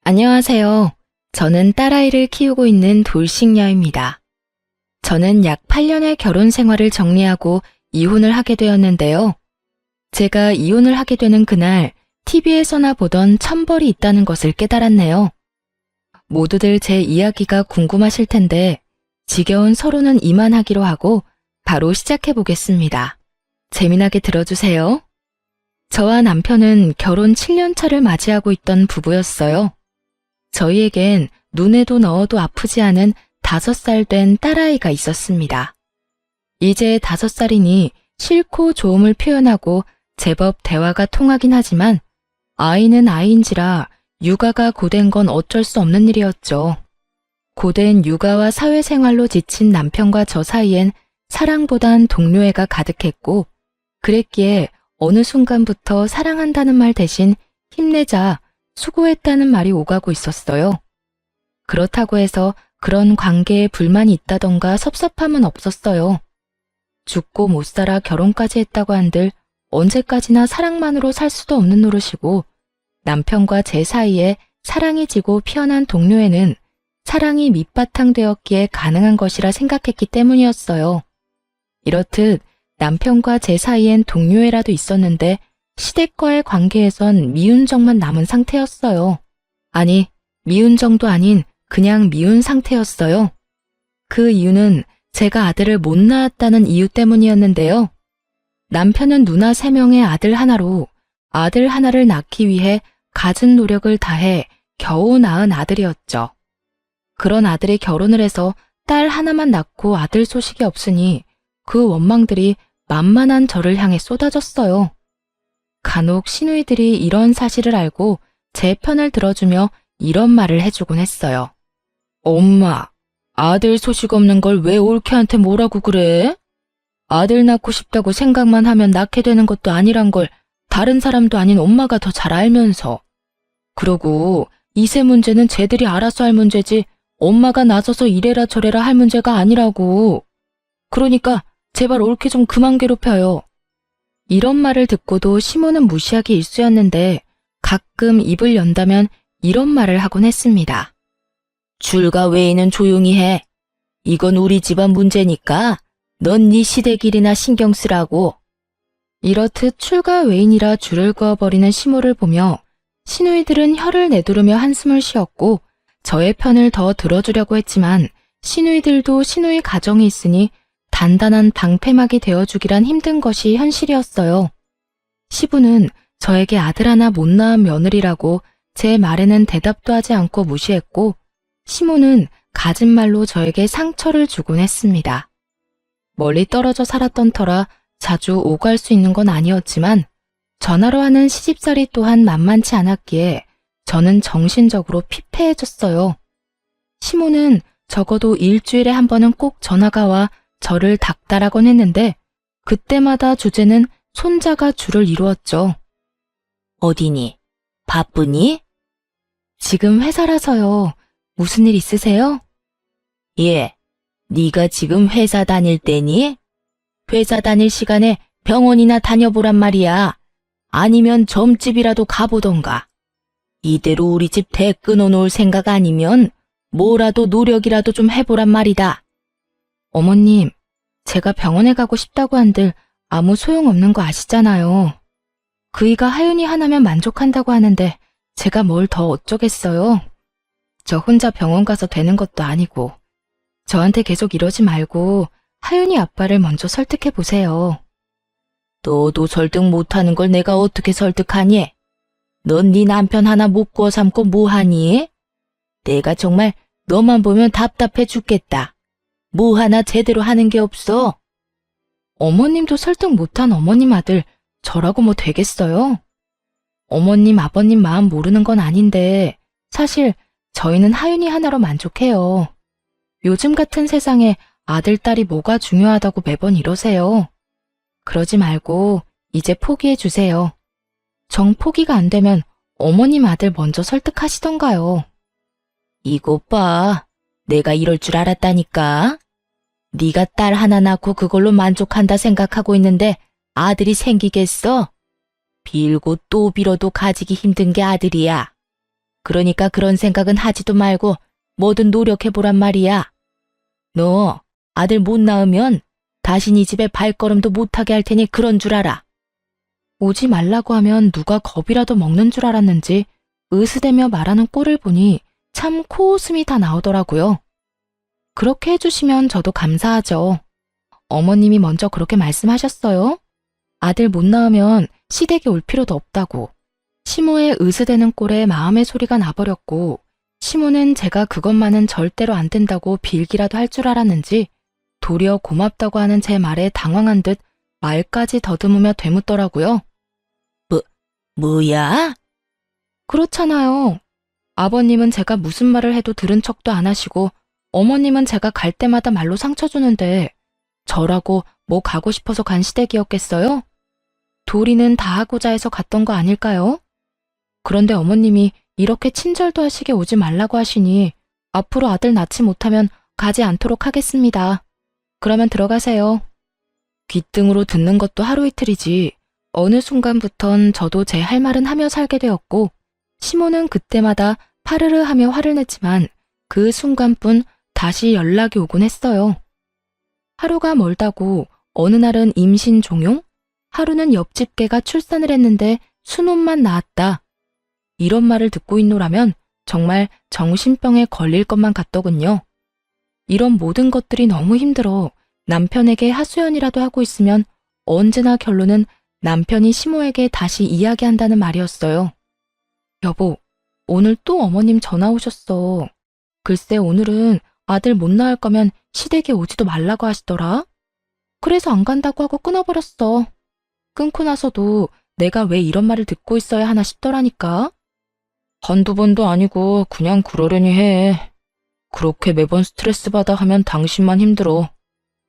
안녕하세요. 저는 딸아이를 키우고 있는 돌싱녀입니다. 저는 약 8년의 결혼 생활을 정리하고 이혼을 하게 되었는데요. 제가 이혼을 하게 되는 그날 TV에서나 보던 천벌이 있다는 것을 깨달았네요. 모두들 제 이야기가 궁금하실 텐데 지겨운 서로는 이만하기로 하고 바로 시작해 보겠습니다. 재미나게 들어주세요. 저와 남편은 결혼 7년 차를 맞이하고 있던 부부였어요. 저희에겐 눈에도 넣어도 아프지 않은 5살 된 딸아이가 있었습니다. 이제 5살이니 싫고 좋음을 표현하고 제법 대화가 통하긴 하지만 아이는 아이인지라 육아가 고된 건 어쩔 수 없는 일이었죠. 고된 육아와 사회생활로 지친 남편과 저 사이엔 사랑보단 동료애가 가득했고 그랬기에 어느 순간부터 사랑한다는 말 대신 힘내자, 수고했다는 말이 오가고 있었어요. 그렇다고 해서 그런 관계에 불만이 있다던가 섭섭함은 없었어요. 죽고 못 살아 결혼까지 했다고 한들 언제까지나 사랑만으로 살 수도 없는 노릇이고 남편과 제 사이에 사랑이 지고 피어난 동료애는 사랑이 밑바탕 되었기에 가능한 것이라 생각했기 때문이었어요. 이렇듯 남편과 제 사이엔 동료애라도 있었는데 시댁과의 관계에선 미운 정만 남은 상태였어요. 아니, 미운 정도 아닌 그냥 미운 상태였어요. 그 이유는 제가 아들을 못 낳았다는 이유 때문이었는데요. 남편은 누나 3명의 아들 하나로 아들 하나를 낳기 위해 갖은 노력을 다해 겨우 낳은 아들이었죠. 그런 아들이 결혼을 해서 딸 하나만 낳고 아들 소식이 없으니 그 원망들이 만만한 저를 향해 쏟아졌어요. 간혹 시누이들이 이런 사실을 알고 제 편을 들어주며 이런 말을 해주곤 했어요. 엄마, 아들 소식 없는 걸 왜 올케한테 뭐라고 그래? 아들 낳고 싶다고 생각만 하면 낳게 되는 것도 아니란 걸 다른 사람도 아닌 엄마가 더 잘 알면서. 그러고 이세 문제는 쟤들이 알아서 할 문제지 엄마가 나서서 이래라 저래라 할 문제가 아니라고. 그러니까 제발 올케 좀 그만 괴롭혀요. 이런 말을 듣고도 시모는 무시하기 일쑤였는데 가끔 입을 연다면 이런 말을 하곤 했습니다. 출가 외에는 조용히 해. 이건 우리 집안 문제니까 넌 네 시댁일이나 신경 쓰라고. 이렇듯 출가 외인이라 줄을 그어버리는 시모를 보며 시누이들은 혀를 내두르며 한숨을 쉬었고 저의 편을 더 들어주려고 했지만 시누이들도 시누이 가정이 있으니 단단한 방패막이 되어주기란 힘든 것이 현실이었어요. 시부는 저에게 아들 하나 못 낳은 며느리라고 제 말에는 대답도 하지 않고 무시했고 시모는 갖은 말로 저에게 상처를 주곤 했습니다. 멀리 떨어져 살았던 터라 자주 오갈 수 있는 건 아니었지만 전화로 하는 시집살이 또한 만만치 않았기에 저는 정신적으로 피폐해졌어요. 시모는 적어도 일주일에 한 번은 꼭 전화가 와 저를 닥달하곤 했는데 그때마다 주제는 손자가 주를 이루었죠. 어디니? 바쁘니? 지금 회사라서요. 무슨 일 있으세요? 예, 네가 지금 회사 다닐 때니? 회사 다닐 시간에 병원이나 다녀보란 말이야. 아니면 점집이라도 가보던가. 이대로 우리 집 대 끊어놓을 생각 아니면 뭐라도 노력이라도 좀 해보란 말이다. 어머님, 제가 병원에 가고 싶다고 한들 아무 소용없는 거 아시잖아요. 그이가 하윤이 하나면 만족한다고 하는데 제가 뭘 더 어쩌겠어요. 저 혼자 병원 가서 되는 것도 아니고. 저한테 계속 이러지 말고 하윤이 아빠를 먼저 설득해 보세요. 너도 설득 못하는 걸 내가 어떻게 설득하니? 넌 네 남편 하나 못 구워 삼고 뭐하니? 내가 정말 너만 보면 답답해 죽겠다. 뭐 하나 제대로 하는 게 없어. 어머님도 설득 못한 어머님 아들 저라고 뭐 되겠어요? 어머님 아버님 마음 모르는 건 아닌데 사실 저희는 하윤이 하나로 만족해요. 요즘 같은 세상에 아들 딸이 뭐가 중요하다고 매번 이러세요. 그러지 말고 이제 포기해 주세요. 정 포기가 안 되면 어머님 아들 먼저 설득하시던가요. 이것 봐. 내가 이럴 줄 알았다니까. 네가 딸 하나 낳고 그걸로 만족한다 생각하고 있는데 아들이 생기겠어? 빌고 또 빌어도 가지기 힘든 게 아들이야. 그러니까 그런 생각은 하지도 말고 뭐든 노력해보란 말이야. 너 아들 못 낳으면 다신 이 집에 발걸음도 못하게 할 테니 그런 줄 알아. 오지 말라고 하면 누가 겁이라도 먹는 줄 알았는지 으스대며 말하는 꼴을 보니 참 코웃음이 다 나오더라고요. 그렇게 해주시면 저도 감사하죠. 어머님이 먼저 그렇게 말씀하셨어요. 아들 못 낳으면 시댁에 올 필요도 없다고. 시모의 으스대는 꼴에 마음의 소리가 나버렸고 시모는 제가 그것만은 절대로 안 된다고 빌기라도 할 줄 알았는지 도리어 고맙다고 하는 제 말에 당황한 듯 말까지 더듬으며 되묻더라고요. 뭐야? 그렇잖아요. 아버님은 제가 무슨 말을 해도 들은 척도 안 하시고 어머님은 제가 갈 때마다 말로 상처 주는데 저라고 뭐 가고 싶어서 간 시댁이었겠어요? 도리는 다 하고자 해서 갔던 거 아닐까요? 그런데 어머님이 이렇게 친절도 하시게 오지 말라고 하시니 앞으로 아들 낳지 못하면 가지 않도록 하겠습니다. 그러면 들어가세요. 귓등으로 듣는 것도 하루 이틀이지 어느 순간부턴 저도 제 할 말은 하며 살게 되었고 시모는 그때마다 파르르 하며 화를 냈지만 그 순간뿐 다시 연락이 오곤 했어요. 하루가 멀다고 어느 날은 임신 종용, 하루는 옆집 개가 출산을 했는데 순혼만 낳았다. 이런 말을 듣고 있노라면 정말 정신병에 걸릴 것만 같더군요. 이런 모든 것들이 너무 힘들어 남편에게 하소연이라도 하고 있으면 언제나 결론은 남편이 시모에게 다시 이야기한다는 말이었어요. 여보, 오늘 또 어머님 전화 오셨어. 글쎄 오늘은 아들 못 낳을 거면 시댁에 오지도 말라고 하시더라. 그래서 안 간다고 하고 끊어버렸어. 끊고 나서도 내가 왜 이런 말을 듣고 있어야 하나 싶더라니까. 한두 번도 아니고 그냥 그러려니 해. 그렇게 매번 스트레스 받아 하면 당신만 힘들어.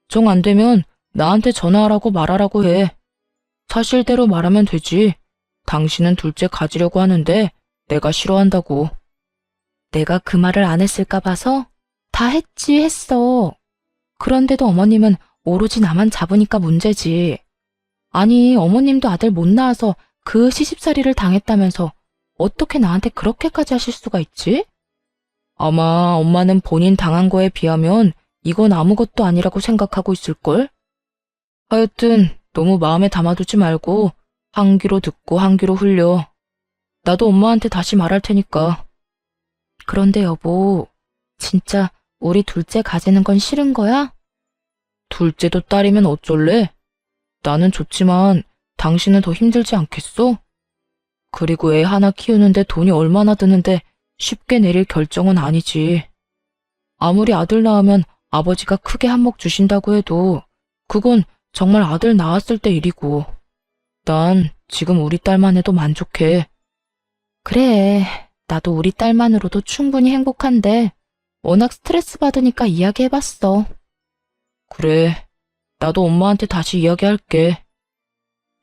정 안 되면 나한테 전화하라고 말하라고 해. 사실대로 말하면 되지. 당신은 둘째 가지려고 하는데 내가 싫어한다고. 내가 그 말을 안 했을까 봐서? 다 했어. 그런데도 어머님은 오로지 나만 잡으니까 문제지. 아니, 어머님도 아들 못 낳아서 그 시집살이를 당했다면서 어떻게 나한테 그렇게까지 하실 수가 있지? 아마 엄마는 본인 당한 거에 비하면 이건 아무것도 아니라고 생각하고 있을걸? 하여튼 너무 마음에 담아두지 말고 한 귀로 듣고 한 귀로 흘려. 나도 엄마한테 다시 말할 테니까. 그런데 여보, 진짜 우리 둘째 가지는 건 싫은 거야? 둘째도 딸이면 어쩔래? 나는 좋지만 당신은 더 힘들지 않겠어? 그리고 애 하나 키우는데 돈이 얼마나 드는데 쉽게 내릴 결정은 아니지. 아무리 아들 낳으면 아버지가 크게 한몫 주신다고 해도 그건 정말 아들 낳았을 때 일이고 난 지금 우리 딸만 해도 만족해. 그래, 나도 우리 딸만으로도 충분히 행복한데 워낙 스트레스 받으니까 이야기해봤어. 그래, 나도 엄마한테 다시 이야기할게.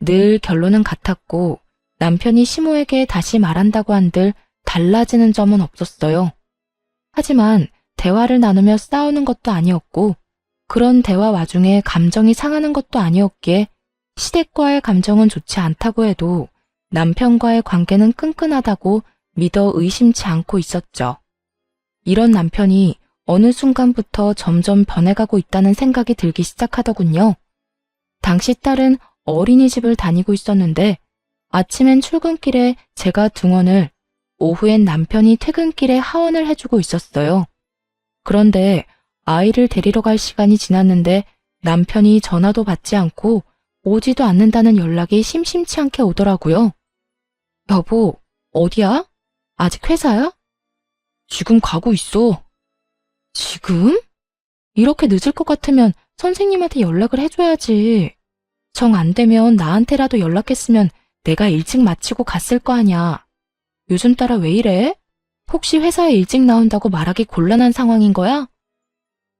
늘 결론은 같았고 남편이 시모에게 다시 말한다고 한들 달라지는 점은 없었어요. 하지만 대화를 나누며 싸우는 것도 아니었고 그런 대화 와중에 감정이 상하는 것도 아니었기에 시댁과의 감정은 좋지 않다고 해도 남편과의 관계는 끈끈하다고 믿어 의심치 않고 있었죠. 이런 남편이 어느 순간부터 점점 변해가고 있다는 생각이 들기 시작하더군요. 당시 딸은 어린이집을 다니고 있었는데 아침엔 출근길에 제가 등원을, 오후엔 남편이 퇴근길에 하원을 해주고 있었어요. 그런데 아이를 데리러 갈 시간이 지났는데 남편이 전화도 받지 않고 오지도 않는다는 연락이 심심치 않게 오더라고요. 여보, 어디야? 아직 회사야? 지금 가고 있어. 지금? 이렇게 늦을 것 같으면 선생님한테 연락을 해줘야지. 정 안 되면 나한테라도 연락했으면 내가 일찍 마치고 갔을 거 아냐. 요즘 따라 왜 이래? 혹시 회사에 일찍 나온다고 말하기 곤란한 상황인 거야?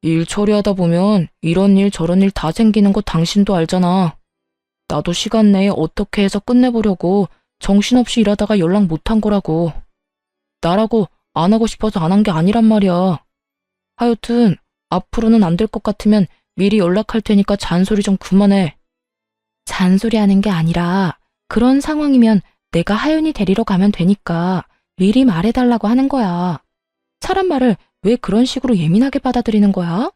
일 처리하다 보면 이런 일 저런 일 다 생기는 거 당신도 알잖아. 나도 시간 내에 어떻게 해서 끝내보려고 정신없이 일하다가 연락 못한 거라고. 나라고 안 하고 싶어서 안 한 게 아니란 말이야. 하여튼 앞으로는 안 될 것 같으면 미리 연락할 테니까 잔소리 좀 그만해. 잔소리하는 게 아니라 그런 상황이면 내가 하윤이 데리러 가면 되니까 미리 말해달라고 하는 거야. 사람 말을 왜 그런 식으로 예민하게 받아들이는 거야?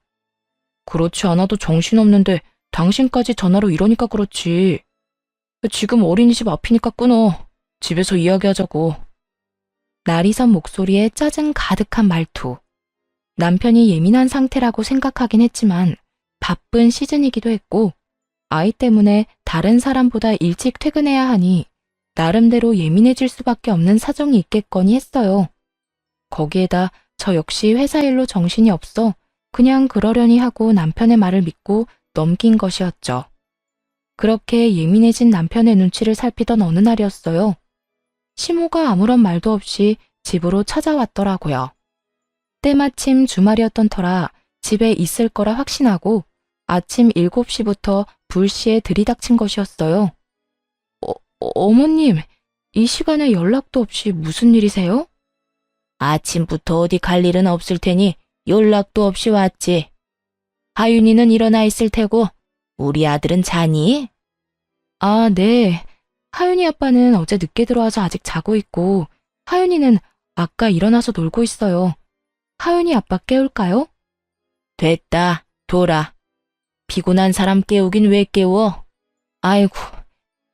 그렇지 않아도 정신없는데 당신까지 전화로 이러니까 그렇지. 지금 어린이집 앞이니까 끊어. 집에서 이야기하자고. 나리선 목소리에 짜증 가득한 말투. 남편이 예민한 상태라고 생각하긴 했지만 바쁜 시즌이기도 했고 아이 때문에 다른 사람보다 일찍 퇴근해야 하니 나름대로 예민해질 수밖에 없는 사정이 있겠거니 했어요. 거기에다 저 역시 회사 일로 정신이 없어 그냥 그러려니 하고 남편의 말을 믿고 넘긴 것이었죠. 그렇게 예민해진 남편의 눈치를 살피던 어느 날이었어요. 시모가 아무런 말도 없이 집으로 찾아왔더라고요. 때마침 주말이었던 터라 집에 있을 거라 확신하고 아침 7시부터 불시에 들이닥친 것이었어요. 어머님, 이 시간에 연락도 없이 무슨 일이세요? 아침부터 어디 갈 일은 없을 테니 연락도 없이 왔지. 하윤이는 일어나 있을 테고 우리 아들은 자니? 아, 네. 하윤이 아빠는 어제 늦게 들어와서 아직 자고 있고 하윤이는 아까 일어나서 놀고 있어요. 하윤이 아빠 깨울까요? 됐다, 둬라. 피곤한 사람 깨우긴 왜 깨워? 아이고,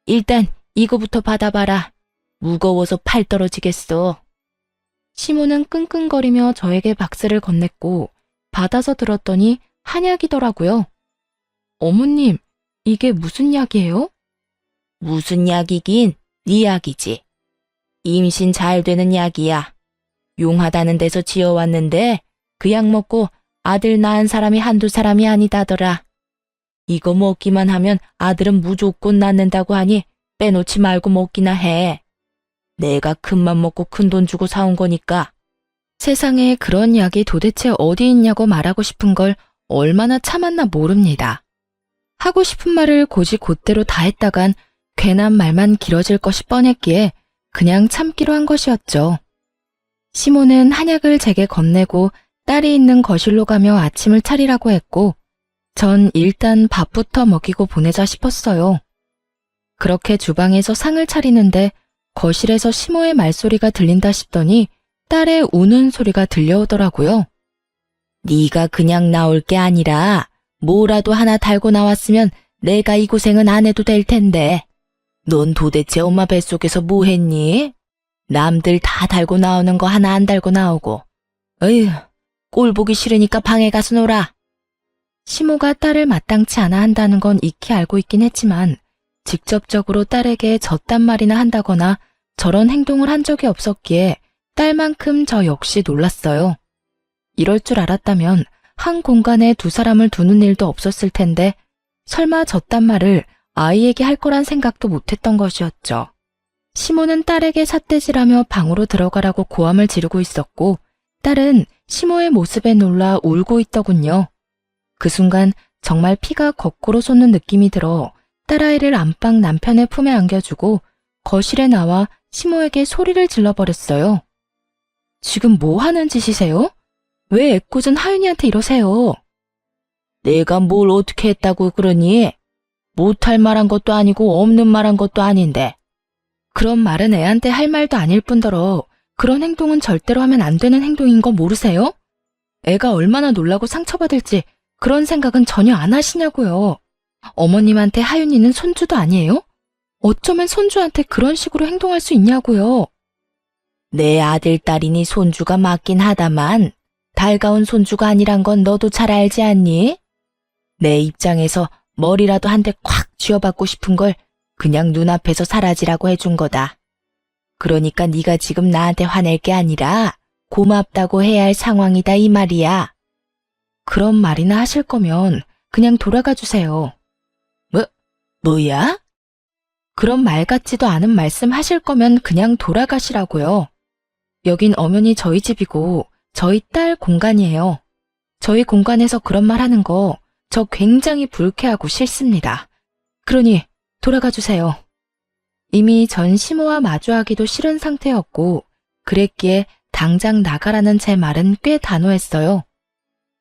일단 이거부터 받아봐라. 무거워서 팔 떨어지겠어. 시모는 끙끙거리며 저에게 박스를 건넸고 받아서 들었더니 한약이더라고요. 어머님, 이게 무슨 약이에요? 무슨 약이긴 네 약이지. 임신 잘 되는 약이야. 용하다는 데서 지어왔는데 그 약 먹고 아들 낳은 사람이 한두 사람이 아니다더라. 이거 먹기만 하면 아들은 무조건 낳는다고 하니 빼놓지 말고 먹기나 해. 내가 큰맘 먹고 큰돈 주고 사온 거니까. 세상에 그런 약이 도대체 어디 있냐고 말하고 싶은 걸 얼마나 참았나 모릅니다. 하고 싶은 말을 곧이곧대로 다 했다간 괜한 말만 길어질 것이 뻔했기에 그냥 참기로 한 것이었죠. 시모는 한약을 제게 건네고 딸이 있는 거실로 가며 아침을 차리라고 했고 전 일단 밥부터 먹이고 보내자 싶었어요. 그렇게 주방에서 상을 차리는데 거실에서 시모의 말소리가 들린다 싶더니 딸의 우는 소리가 들려오더라고요. 네가 그냥 나올 게 아니라 뭐라도 하나 달고 나왔으면 내가 이 고생은 안 해도 될 텐데. 넌 도대체 엄마 뱃속에서 뭐 했니? 남들 다 달고 나오는 거 하나 안 달고 나오고. 어휴, 꼴 보기 싫으니까 방에 가서 놀아. 시모가 딸을 마땅치 않아 한다는 건 익히 알고 있긴 했지만 직접적으로 딸에게 저딴 말이나 한다거나 저런 행동을 한 적이 없었기에 딸만큼 저 역시 놀랐어요. 이럴 줄 알았다면 한 공간에 두 사람을 두는 일도 없었을 텐데 설마 저딴 말을 아이에게 할 거란 생각도 못했던 것이었죠. 시모는 딸에게 삿대질하며 방으로 들어가라고 고함을 지르고 있었고 딸은 시모의 모습에 놀라 울고 있더군요. 그 순간 정말 피가 거꾸로 솟는 느낌이 들어 딸아이를 안방 남편의 품에 안겨주고 거실에 나와 시모에게 소리를 질러버렸어요. 지금 뭐 하는 짓이세요? 왜 애꿎은 하윤이한테 이러세요? 내가 뭘 어떻게 했다고 그러니? 못할 말한 것도 아니고 없는 말한 것도 아닌데. 그런 말은 애한테 할 말도 아닐 뿐더러 그런 행동은 절대로 하면 안 되는 행동인 거 모르세요? 애가 얼마나 놀라고 상처받을지 그런 생각은 전혀 안 하시냐고요. 어머님한테 하윤이는 손주도 아니에요? 어쩌면 손주한테 그런 식으로 행동할 수 있냐고요. 내 아들 딸이니 손주가 맞긴 하다만 달가운 손주가 아니란 건 너도 잘 알지 않니? 내 입장에서 머리라도 한 대 콱 쥐어받고 싶은 걸 그냥 눈앞에서 사라지라고 해준 거다. 그러니까 네가 지금 나한테 화낼 게 아니라 고맙다고 해야 할 상황이다 이 말이야. 그런 말이나 하실 거면 그냥 돌아가 주세요. 뭐야? 그런 말 같지도 않은 말씀 하실 거면 그냥 돌아가시라고요. 여긴 엄연히 저희 집이고 저희 딸 공간이에요. 저희 공간에서 그런 말 하는 거 저 굉장히 불쾌하고 싫습니다. 그러니 돌아가 주세요. 이미 전 시모와 마주하기도 싫은 상태였고 그랬기에 당장 나가라는 제 말은 꽤 단호했어요.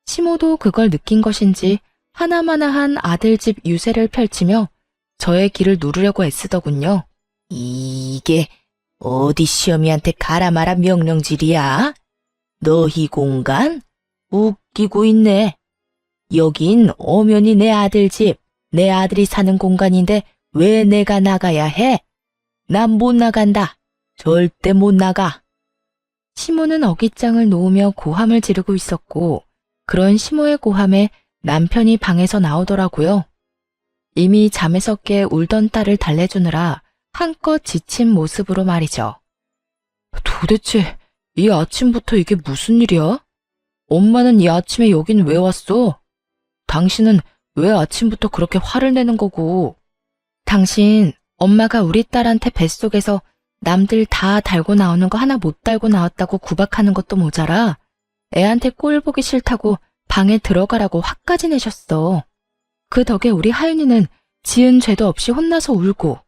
시모도 그걸 느낀 것인지 하나마나한 아들집 유세를 펼치며 저의 길을 누르려고 애쓰더군요. 이게 어디 시어미한테 가라 마라 명령질이야? 너희 공간? 웃기고 있네. 여긴 엄연히 내 아들 집, 내 아들이 사는 공간인데 왜 내가 나가야 해? 난 못 나간다. 절대 못 나가. 시모는 어깃장을 놓으며 고함을 지르고 있었고, 그런 시모의 고함에 남편이 방에서 나오더라고요. 이미 잠에서 깨 울던 딸을 달래주느라 한껏 지친 모습으로 말이죠. 도대체 이 아침부터 이게 무슨 일이야? 엄마는 이 아침에 여긴 왜 왔어? 당신은 왜 아침부터 그렇게 화를 내는 거고? 당신, 엄마가 우리 딸한테 뱃속에서 남들 다 달고 나오는 거 하나 못 달고 나왔다고 구박하는 것도 모자라 애한테 꼴 보기 싫다고 방에 들어가라고 화까지 내셨어. 그 덕에 우리 하윤이는 지은 죄도 없이 혼나서 울고,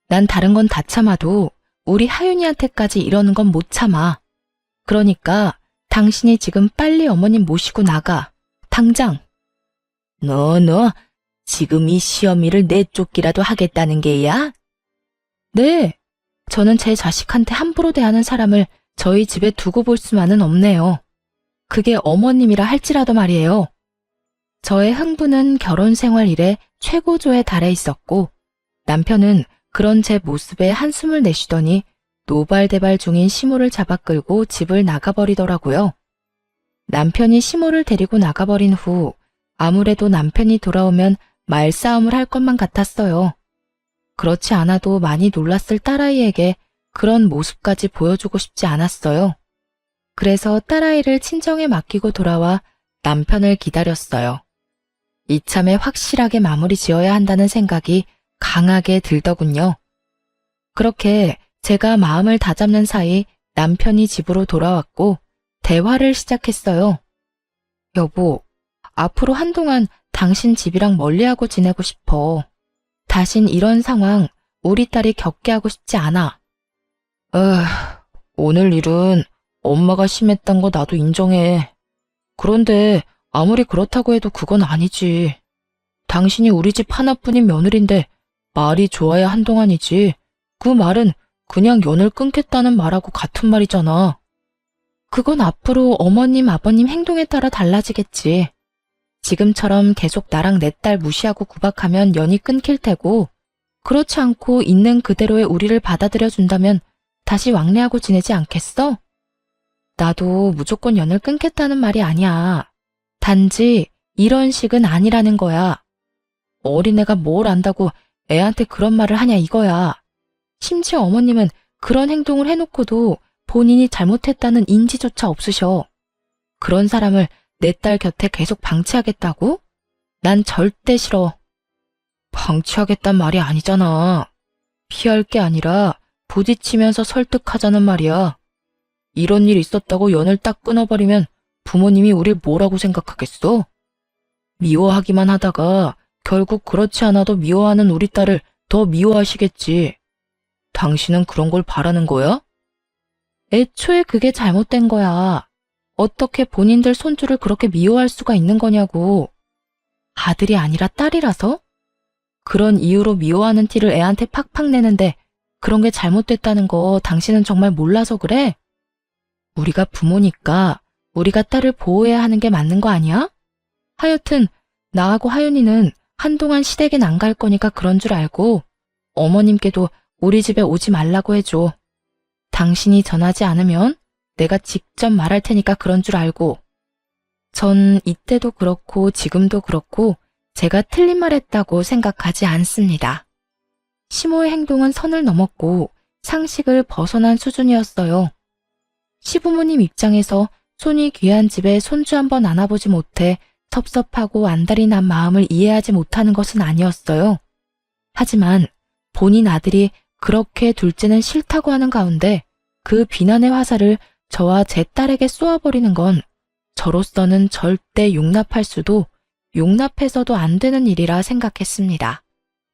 난 다른 건 다 참아도 우리 하윤이한테까지 이러는 건 못 참아. 그러니까 당신이 지금 빨리 어머님 모시고 나가. 당장. 너 지금 이 시어미를 내쫓기라도 하겠다는 게야? 네, 저는 제 자식한테 함부로 대하는 사람을 저희 집에 두고 볼 수만은 없네요. 그게 어머님이라 할지라도 말이에요. 저의 흥분은 결혼 생활 이래 최고조에 달해 있었고, 남편은 그런 제 모습에 한숨을 내쉬더니 노발대발 중인 시모를 잡아 끌고 집을 나가버리더라고요. 남편이 시모를 데리고 나가버린 후 아무래도 남편이 돌아오면 말싸움을 할 것만 같았어요. 그렇지 않아도 많이 놀랐을 딸아이에게 그런 모습까지 보여주고 싶지 않았어요. 그래서 딸아이를 친정에 맡기고 돌아와 남편을 기다렸어요. 이참에 확실하게 마무리 지어야 한다는 생각이 강하게 들더군요. 그렇게 제가 마음을 다잡는 사이 남편이 집으로 돌아왔고 대화를 시작했어요. 여보, 앞으로 한동안 당신 집이랑 멀리하고 지내고 싶어. 다신 이런 상황 우리 딸이 겪게 하고 싶지 않아. 오늘 일은 엄마가 심했단 거 나도 인정해. 그런데 아무리 그렇다고 해도 그건 아니지. 당신이 우리 집 하나뿐인 며느리인데 말이 좋아야 한동안이지. 그 말은 그냥 연을 끊겠다는 말하고 같은 말이잖아. 그건 앞으로 어머님, 아버님 행동에 따라 달라지겠지. 지금처럼 계속 나랑 내 딸 무시하고 구박하면 연이 끊길 테고, 그렇지 않고 있는 그대로의 우리를 받아들여 준다면 다시 왕래하고 지내지 않겠어? 나도 무조건 연을 끊겠다는 말이 아니야. 단지 이런 식은 아니라는 거야. 어린애가 뭘 안다고 애한테 그런 말을 하냐 이거야. 심지어 어머님은 그런 행동을 해놓고도 본인이 잘못했다는 인지조차 없으셔. 그런 사람을 내 딸 곁에 계속 방치하겠다고? 난 절대 싫어. 방치하겠단 말이 아니잖아. 피할 게 아니라 부딪히면서 설득하자는 말이야. 이런 일 있었다고 연을 딱 끊어버리면 부모님이 우릴 뭐라고 생각하겠어? 미워하기만 하다가 결국 그렇지 않아도 미워하는 우리 딸을 더 미워하시겠지. 당신은 그런 걸 바라는 거야? 애초에 그게 잘못된 거야. 어떻게 본인들 손주를 그렇게 미워할 수가 있는 거냐고. 아들이 아니라 딸이라서? 그런 이유로 미워하는 티를 애한테 팍팍 내는데 그런 게 잘못됐다는 거 당신은 정말 몰라서 그래? 우리가 부모니까 우리가 딸을 보호해야 하는 게 맞는 거 아니야? 하여튼 나하고 하윤이는 한동안 시댁엔 안 갈 거니까 그런 줄 알고 어머님께도 우리 집에 오지 말라고 해줘. 당신이 전하지 않으면 내가 직접 말할 테니까 그런 줄 알고. 전 이때도 그렇고 지금도 그렇고 제가 틀린 말 했다고 생각하지 않습니다. 시모의 행동은 선을 넘었고 상식을 벗어난 수준이었어요. 시부모님 입장에서 손이 귀한 집에 손주 한번 안아보지 못해 섭섭하고 안달이 난 마음을 이해하지 못하는 것은 아니었어요. 하지만 본인 아들이 그렇게 둘째는 싫다고 하는 가운데 그 비난의 화살을 저와 제 딸에게 쏘아버리는 건 저로서는 절대 용납할 수도 용납해서도 안 되는 일이라 생각했습니다.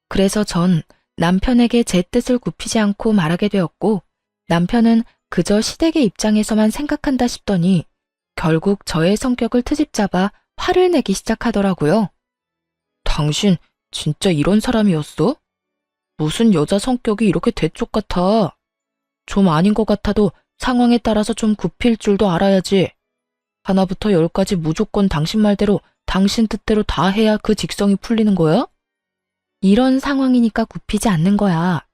그래서 전 남편에게 제 뜻을 굽히지 않고 말하게 되었고 남편은 그저 시댁의 입장에서만 생각한다 싶더니 결국 저의 성격을 트집잡아 화를 내기 시작하더라고요. 당신 진짜 이런 사람이었어? 무슨 여자 성격이 이렇게 대쪽 같아? 좀 아닌 것 같아도 상황에 따라서 좀 굽힐 줄도 알아야지. 하나부터 열까지 무조건 당신 말대로, 당신 뜻대로 다 해야 그 직성이 풀리는 거야? 이런 상황이니까 굽히지 않는 거야.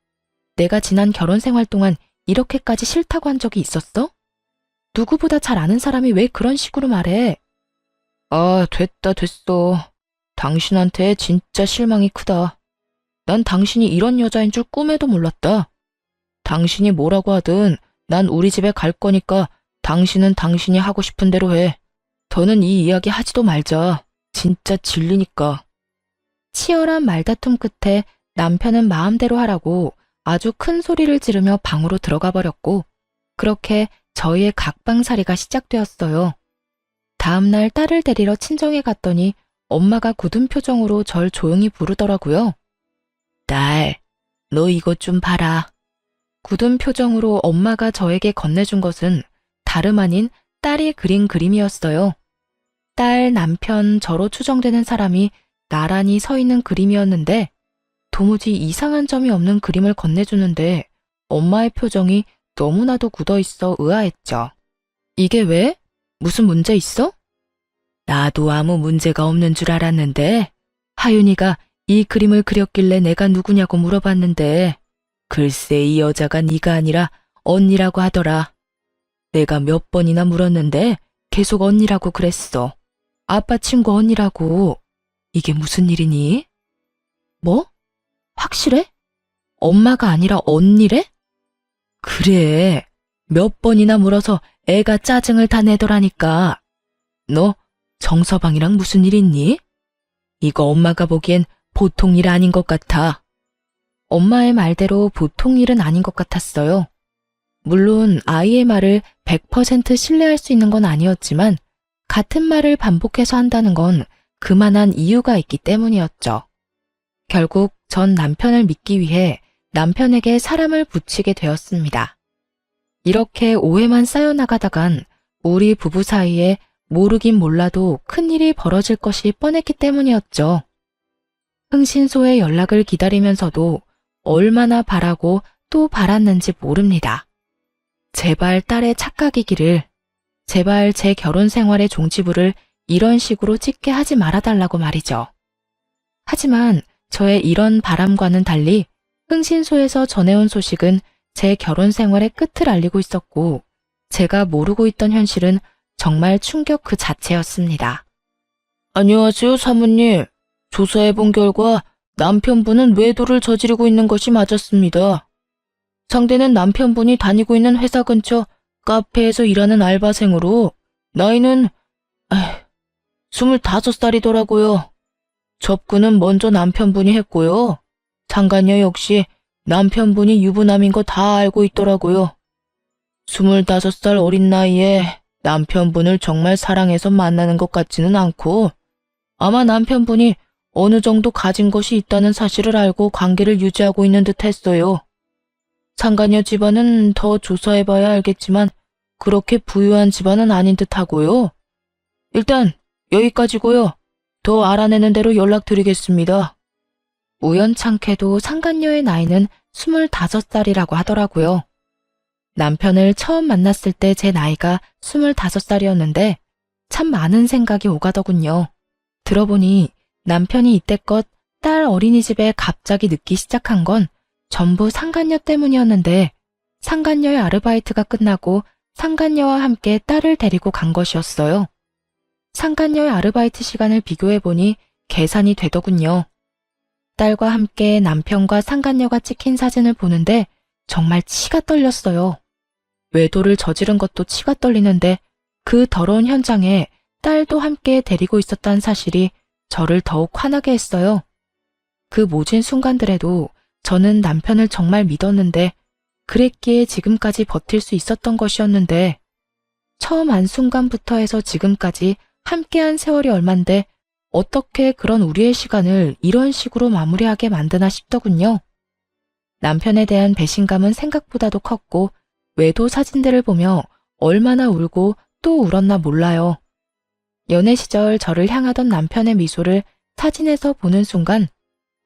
내가 지난 결혼 생활 동안 이렇게까지 싫다고 한 적이 있었어? 누구보다 잘 아는 사람이 왜 그런 식으로 말해? 아, 됐어. 당신한테 진짜 실망이 크다. 난 당신이 이런 여자인 줄 꿈에도 몰랐다. 당신이 뭐라고 하든 난 우리 집에 갈 거니까 당신은 당신이 하고 싶은 대로 해. 더는 이 이야기 하지도 말자. 진짜 질리니까. 치열한 말다툼 끝에 남편은 마음대로 하라고 아주 큰 소리를 지르며 방으로 들어가 버렸고, 그렇게 저희의 각방살이가 시작되었어요. 다음날 딸을 데리러 친정에 갔더니 엄마가 굳은 표정으로 절 조용히 부르더라고요. 딸, 너 이것 좀 봐라. 굳은 표정으로 엄마가 저에게 건네준 것은 다름 아닌 딸이 그린 그림이었어요. 딸, 남편, 저로 추정되는 사람이 나란히 서 있는 그림이었는데, 도무지 이상한 점이 없는 그림을 건네주는데 엄마의 표정이 너무나도 굳어있어 의아했죠. 이게 왜? 무슨 문제 있어? 나도 아무 문제가 없는 줄 알았는데 하윤이가 이 그림을 그렸길래 내가 누구냐고 물어봤는데 글쎄 이 여자가 네가 아니라 언니라고 하더라. 내가 몇 번이나 물었는데 계속 언니라고 그랬어. 아빠 친구 언니라고. 이게 무슨 일이니? 뭐? 확실해? 엄마가 아니라 언니래? 그래. 몇 번이나 물어서 애가 짜증을 다 내더라니까. 너 정서방이랑 무슨 일 있니? 이거 엄마가 보기엔 보통 일 아닌 것 같아. 엄마의 말대로 보통 일은 아닌 것 같았어요. 물론 아이의 말을 100% 신뢰할 수 있는 건 아니었지만 같은 말을 반복해서 한다는 건 그만한 이유가 있기 때문이었죠. 결국 전 남편을 믿기 위해 남편에게 사람을 붙이게 되었습니다. 이렇게 오해만 쌓여나가다간 우리 부부 사이에 모르긴 몰라도 큰일이 벌어질 것이 뻔했기 때문이었죠. 흥신소의 연락을 기다리면서도 얼마나 바라고 또 바랐는지 모릅니다. 제발 딸의 착각이기를, 제발 제 결혼 생활의 종지부를 이런 식으로 찍게 하지 말아달라고 말이죠. 하지만 저의 이런 바람과는 달리 흥신소에서 전해온 소식은 제 결혼 생활의 끝을 알리고 있었고, 제가 모르고 있던 현실은 정말 충격 그 자체였습니다. 안녕하세요, 사모님. 조사해본 결과 남편분은 외도를 저지르고 있는 것이 맞았습니다. 상대는 남편분이 다니고 있는 회사 근처 카페에서 일하는 알바생으로 나이는 25살이더라고요. 접근은 먼저 남편분이 했고요. 상간녀 역시 남편분이 유부남인 거 다 알고 있더라고요. 25살 어린 나이에 남편분을 정말 사랑해서 만나는 것 같지는 않고 아마 남편분이 어느 정도 가진 것이 있다는 사실을 알고 관계를 유지하고 있는 듯 했어요. 상간녀 집안은 더 조사해봐야 알겠지만 그렇게 부유한 집안은 아닌 듯 하고요. 일단 여기까지고요. 더 알아내는 대로 연락드리겠습니다. 우연찮게도 상간녀의 나이는 25살이라고 하더라고요. 남편을 처음 만났을 때 제 나이가 25살이었는데 참 많은 생각이 오가더군요. 들어보니 남편이 이때껏 딸 어린이집에 갑자기 늦기 시작한 건 전부 상간녀 때문이었는데, 상간녀의 아르바이트가 끝나고 상간녀와 함께 딸을 데리고 간 것이었어요. 상간녀의 아르바이트 시간을 비교해보니 계산이 되더군요. 딸과 함께 남편과 상간녀가 찍힌 사진을 보는데 정말 치가 떨렸어요. 외도를 저지른 것도 치가 떨리는데 그 더러운 현장에 딸도 함께 데리고 있었다는 사실이 저를 더욱 화나게 했어요. 그 모진 순간들에도 저는 남편을 정말 믿었는데, 그랬기에 지금까지 버틸 수 있었던 것이었는데, 처음 안 순간부터 해서 지금까지 함께한 세월이 얼만데 어떻게 그런 우리의 시간을 이런 식으로 마무리하게 만드나 싶더군요. 남편에 대한 배신감은 생각보다도 컸고, 외도 사진들을 보며 얼마나 울고 또 울었나 몰라요. 연애 시절 저를 향하던 남편의 미소를 사진에서 보는 순간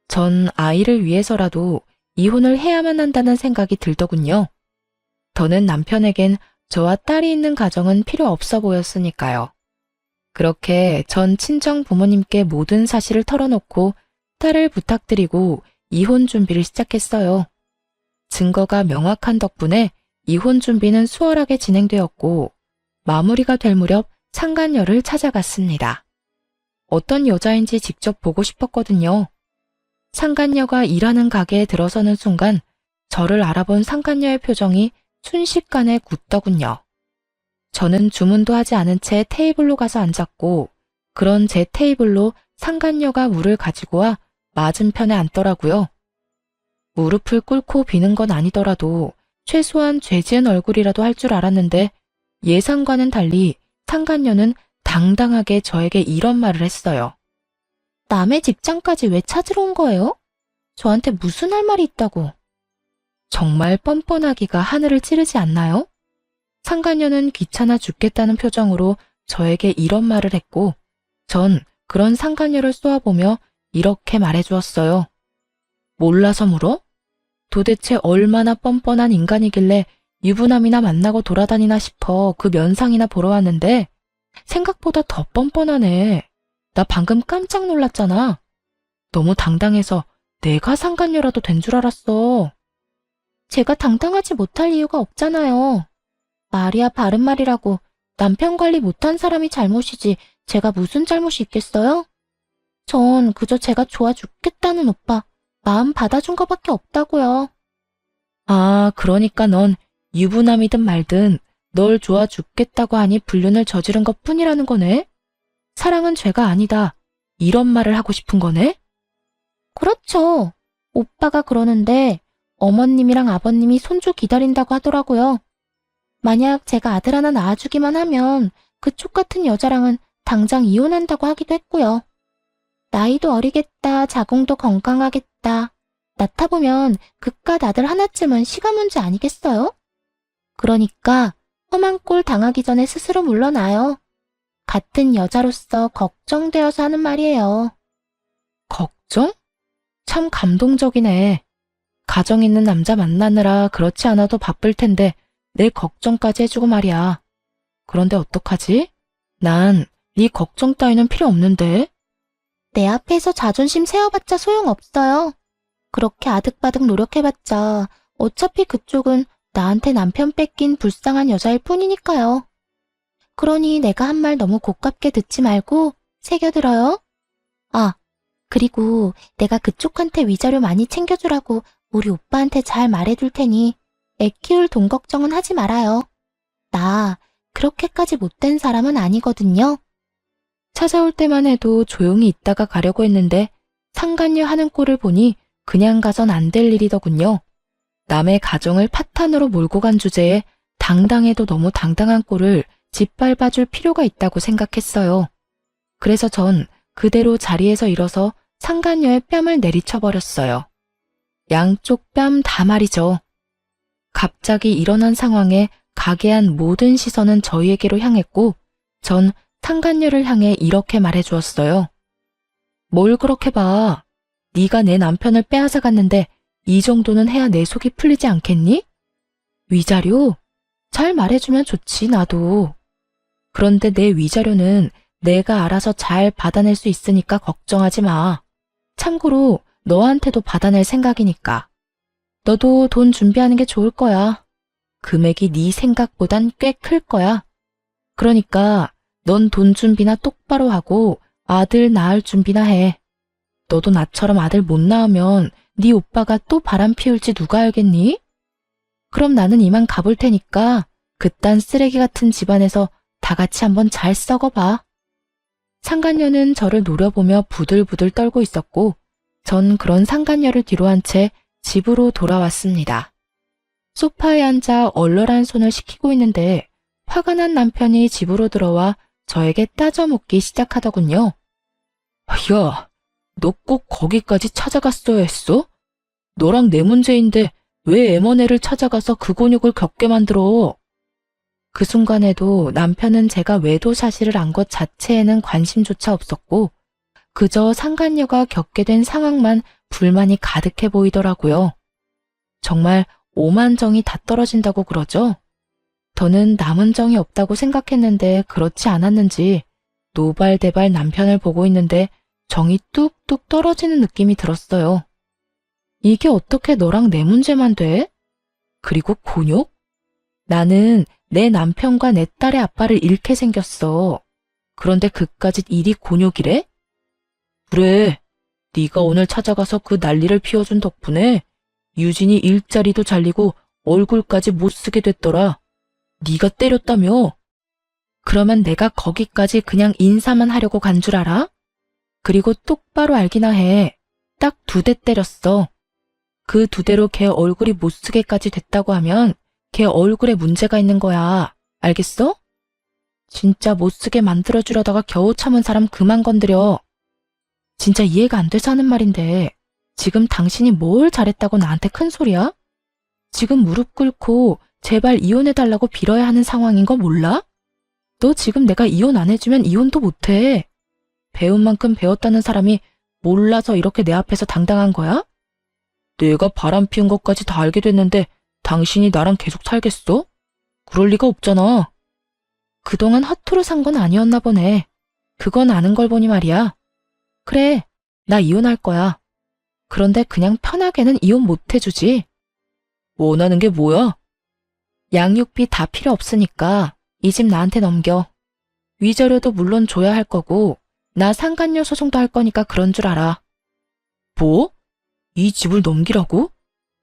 전 아이를 위해서라도 이혼을 해야만 한다는 생각이 들더군요. 더는 남편에겐 저와 딸이 있는 가정은 필요 없어 보였으니까요. 그렇게 전 친정 부모님께 모든 사실을 털어놓고 딸을 부탁드리고 이혼 준비를 시작했어요. 증거가 명확한 덕분에 이혼 준비는 수월하게 진행되었고 마무리가 될 무렵 상간녀를 찾아갔습니다. 어떤 여자인지 직접 보고 싶었거든요. 상간녀가 일하는 가게에 들어서는 순간 저를 알아본 상간녀의 표정이 순식간에 굳더군요. 저는 주문도 하지 않은 채 테이블로 가서 앉았고 그런 제 테이블로 상간녀가 물을 가지고 와 맞은편에 앉더라고요. 무릎을 꿇고 비는 건 아니더라도 최소한 죄 지은 얼굴이라도 할 줄 알았는데 예상과는 달리 상간녀는 당당하게 저에게 이런 말을 했어요. 남의 직장까지 왜 찾으러 온 거예요? 저한테 무슨 할 말이 있다고. 정말 뻔뻔하기가 하늘을 찌르지 않나요? 상간녀는 귀찮아 죽겠다는 표정으로 저에게 이런 말을 했고 전 그런 상간녀를 쏘아보며 이렇게 말해주었어요. 몰라서 물어? 도대체 얼마나 뻔뻔한 인간이길래 유부남이나 만나고 돌아다니나 싶어 그 면상이나 보러 왔는데 생각보다 더 뻔뻔하네. 나 방금 깜짝 놀랐잖아. 너무 당당해서 내가 상간녀라도 된 줄 알았어. 제가 당당하지 못할 이유가 없잖아요. 말이야 바른 말이라고 남편 관리 못한 사람이 잘못이지 제가 무슨 잘못이 있겠어요? 전 그저 제가 좋아 죽겠다는 오빠 마음 받아준 것밖에 없다고요. 아, 그러니까 넌 유부남이든 말든 널 좋아 죽겠다고 하니 불륜을 저지른 것 뿐이라는 거네? 사랑은 죄가 아니다. 이런 말을 하고 싶은 거네? 그렇죠. 오빠가 그러는데 어머님이랑 아버님이 손주 기다린다고 하더라고요. 만약 제가 아들 하나 낳아주기만 하면 그쪽 같은 여자랑은 당장 이혼한다고 하기도 했고요. 나이도 어리겠다, 자궁도 건강하겠다. 낳다보면 그깟 아들 하나쯤은 시간 문제 아니겠어요? 그러니까 험한 꼴 당하기 전에 스스로 물러나요. 같은 여자로서 걱정되어서 하는 말이에요. 걱정? 참 감동적이네. 가정 있는 남자 만나느라 그렇지 않아도 바쁠 텐데 내 걱정까지 해주고 말이야. 그런데 어떡하지? 난 네 걱정 따위는 필요 없는데. 내 앞에서 자존심 세워봤자 소용없어요. 그렇게 아득바득 노력해봤자 어차피 그쪽은 나한테 남편 뺏긴 불쌍한 여자일 뿐이니까요. 그러니 내가 한 말 너무 고깝게 듣지 말고 새겨들어요. 아, 그리고 내가 그쪽한테 위자료 많이 챙겨주라고 우리 오빠한테 잘 말해둘 테니 애 키울 돈 걱정은 하지 말아요. 나 그렇게까지 못된 사람은 아니거든요. 찾아올 때만 해도 조용히 있다가 가려고 했는데 상간녀 하는 꼴을 보니 그냥 가선 안 될 일이더군요. 남의 가정을 파탄으로 몰고 간 주제에 당당해도 너무 당당한 꼴을 짓밟아줄 필요가 있다고 생각했어요. 그래서 전 그대로 자리에서 일어서 상간녀의 뺨을 내리쳐버렸어요. 양쪽 뺨 다 말이죠. 갑자기 일어난 상황에 가게 한 모든 시선은 저희에게로 향했고 전 상간녀를 향해 이렇게 말해주었어요. 뭘 그렇게 봐. 네가 내 남편을 빼앗아 갔는데 이 정도는 해야 내 속이 풀리지 않겠니? 위자료? 잘 말해주면 좋지 나도. 그런데 내 위자료는 내가 알아서 잘 받아낼 수 있으니까 걱정하지 마. 참고로 너한테도 받아낼 생각이니까. 너도 돈 준비하는 게 좋을 거야. 금액이 네 생각보단 꽤 클 거야. 그러니까 넌 돈 준비나 똑바로 하고 아들 낳을 준비나 해. 너도 나처럼 아들 못 낳으면 네 오빠가 또 바람 피울지 누가 알겠니? 그럼 나는 이만 가볼 테니까 그딴 쓰레기 같은 집안에서 다 같이 한번 잘 썩어봐. 상간녀는 저를 노려보며 부들부들 떨고 있었고 전 그런 상간녀를 뒤로 한 채 집으로 돌아왔습니다. 소파에 앉아 얼얼한 손을 식히고 있는데 화가 난 남편이 집으로 들어와 저에게 따져묻기 시작하더군요. 야, 너 꼭 거기까지 찾아갔어야 했어? 너랑 내 문제인데 왜 M&A를 찾아가서 그 곤욕을 겪게 만들어? 그 순간에도 남편은 제가 외도 사실을 안 것 자체에는 관심조차 없었고 그저 상간녀가 겪게 된 상황만 불만이 가득해 보이더라고요. 정말 5만 정이 다 떨어진다고 그러죠? 저는 남은 정이 없다고 생각했는데 그렇지 않았는지 노발대발 남편을 보고 있는데 정이 뚝뚝 떨어지는 느낌이 들었어요. 이게 어떻게 너랑 내 문제만 돼? 그리고 곤욕? 나는 내 남편과 내 딸의 아빠를 잃게 생겼어. 그런데 그까짓 일이 곤욕이래? 그래, 네가 오늘 찾아가서 그 난리를 피워준 덕분에 유진이 일자리도 잘리고 얼굴까지 못 쓰게 됐더라. 네가 때렸다며? 그러면 내가 거기까지 그냥 인사만 하려고 간 줄 알아? 그리고 똑바로 알기나 해. 딱 2대 때렸어. 그 2대로 걔 얼굴이 못 쓰게까지 됐다고 하면 걔 얼굴에 문제가 있는 거야. 알겠어? 진짜 못 쓰게 만들어주려다가 겨우 참은 사람 그만 건드려. 진짜 이해가 안 돼서 하는 말인데 지금 당신이 뭘 잘했다고 나한테 큰 소리야? 지금 무릎 꿇고 제발 이혼해달라고 빌어야 하는 상황인 거 몰라? 너 지금 내가 이혼 안 해주면 이혼도 못해. 배운 만큼 배웠다는 사람이 몰라서 이렇게 내 앞에서 당당한 거야? 내가 바람 피운 것까지 다 알게 됐는데 당신이 나랑 계속 살겠어? 그럴 리가 없잖아. 그동안 허투루 산 건 아니었나 보네. 그건 아는 걸 보니 말이야. 그래, 나 이혼할 거야. 그런데 그냥 편하게는 이혼 못 해주지. 원하는 게 뭐야? 양육비 다 필요 없으니까 이 집 나한테 넘겨. 위자료도 물론 줘야 할 거고 나 상간녀 소송도 할 거니까 그런 줄 알아. 뭐? 이 집을 넘기라고?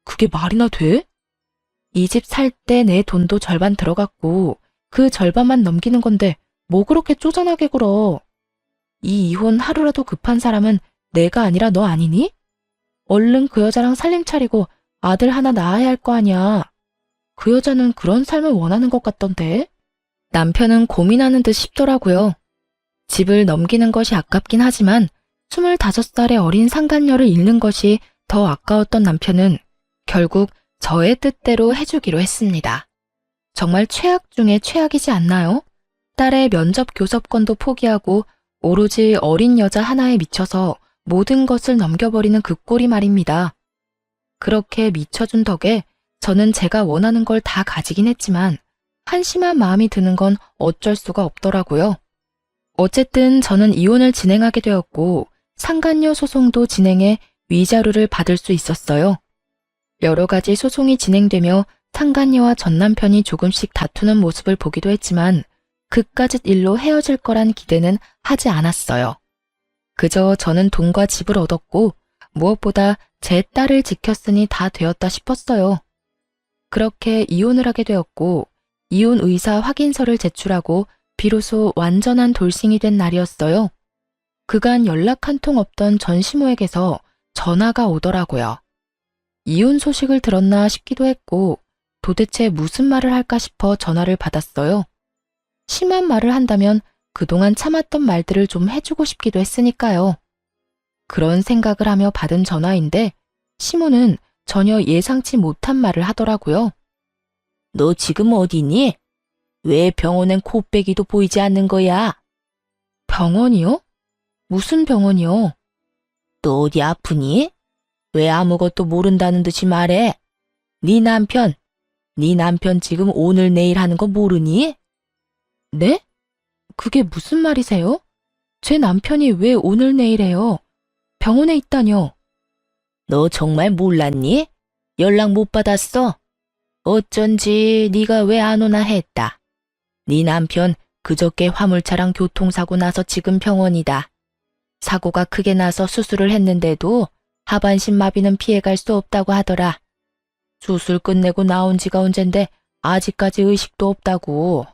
그게 말이나 돼? 이 집 살 때 내 돈도 절반 들어갔고 그 절반만 넘기는 건데 뭐 그렇게 쪼잔하게 굴어. 이 이혼 하루라도 급한 사람은 내가 아니라 너 아니니? 얼른 그 여자랑 살림 차리고 아들 하나 낳아야 할 거 아니야. 그 여자는 그런 삶을 원하는 것 같던데. 남편은 고민하는 듯 싶더라고요. 집을 넘기는 것이 아깝긴 하지만 25살의 어린 상간녀를 잃는 것이 더 아까웠던 남편은 결국 저의 뜻대로 해주기로 했습니다. 정말 최악 중에 최악이지 않나요? 딸의 면접 교섭권도 포기하고 오로지 어린 여자 하나에 미쳐서 모든 것을 넘겨버리는 그 꼴이 말입니다. 그렇게 미쳐준 덕에 저는 제가 원하는 걸 다 가지긴 했지만 한심한 마음이 드는 건 어쩔 수가 없더라고요. 어쨌든 저는 이혼을 진행하게 되었고 상간녀 소송도 진행해 위자료를 받을 수 있었어요. 여러 가지 소송이 진행되며 상간녀와 전 남편이 조금씩 다투는 모습을 보기도 했지만 그까짓 일로 헤어질 거란 기대는 하지 않았어요. 그저 저는 돈과 집을 얻었고 무엇보다 제 딸을 지켰으니 다 되었다 싶었어요. 그렇게 이혼을 하게 되었고 이혼 의사 확인서를 제출하고 비로소 완전한 돌싱이 된 날이었어요. 그간 연락 한 통 없던 전 시모에게서 전화가 오더라고요. 이혼 소식을 들었나 싶기도 했고 도대체 무슨 말을 할까 싶어 전화를 받았어요. 심한 말을 한다면 그동안 참았던 말들을 좀 해주고 싶기도 했으니까요. 그런 생각을 하며 받은 전화인데 시모는 전혀 예상치 못한 말을 하더라고요. 너 지금 어디니? 왜 병원엔 코빼기도 보이지 않는 거야? 병원이요? 무슨 병원이요? 너 어디 아프니? 왜 아무것도 모른다는 듯이 말해? 네 남편 지금 오늘 내일 하는 거 모르니? 네? 그게 무슨 말이세요? 제 남편이 왜 오늘 내일 해요? 병원에 있다뇨? 너 정말 몰랐니? 연락 못 받았어? 어쩐지 네가 왜 안 오나 했다. 네 남편 그저께 화물차랑 교통사고 나서 지금 병원이다. 사고가 크게 나서 수술을 했는데도 하반신 마비는 피해갈 수 없다고 하더라. 수술 끝내고 나온 지가 언젠데 아직까지 의식도 없다고.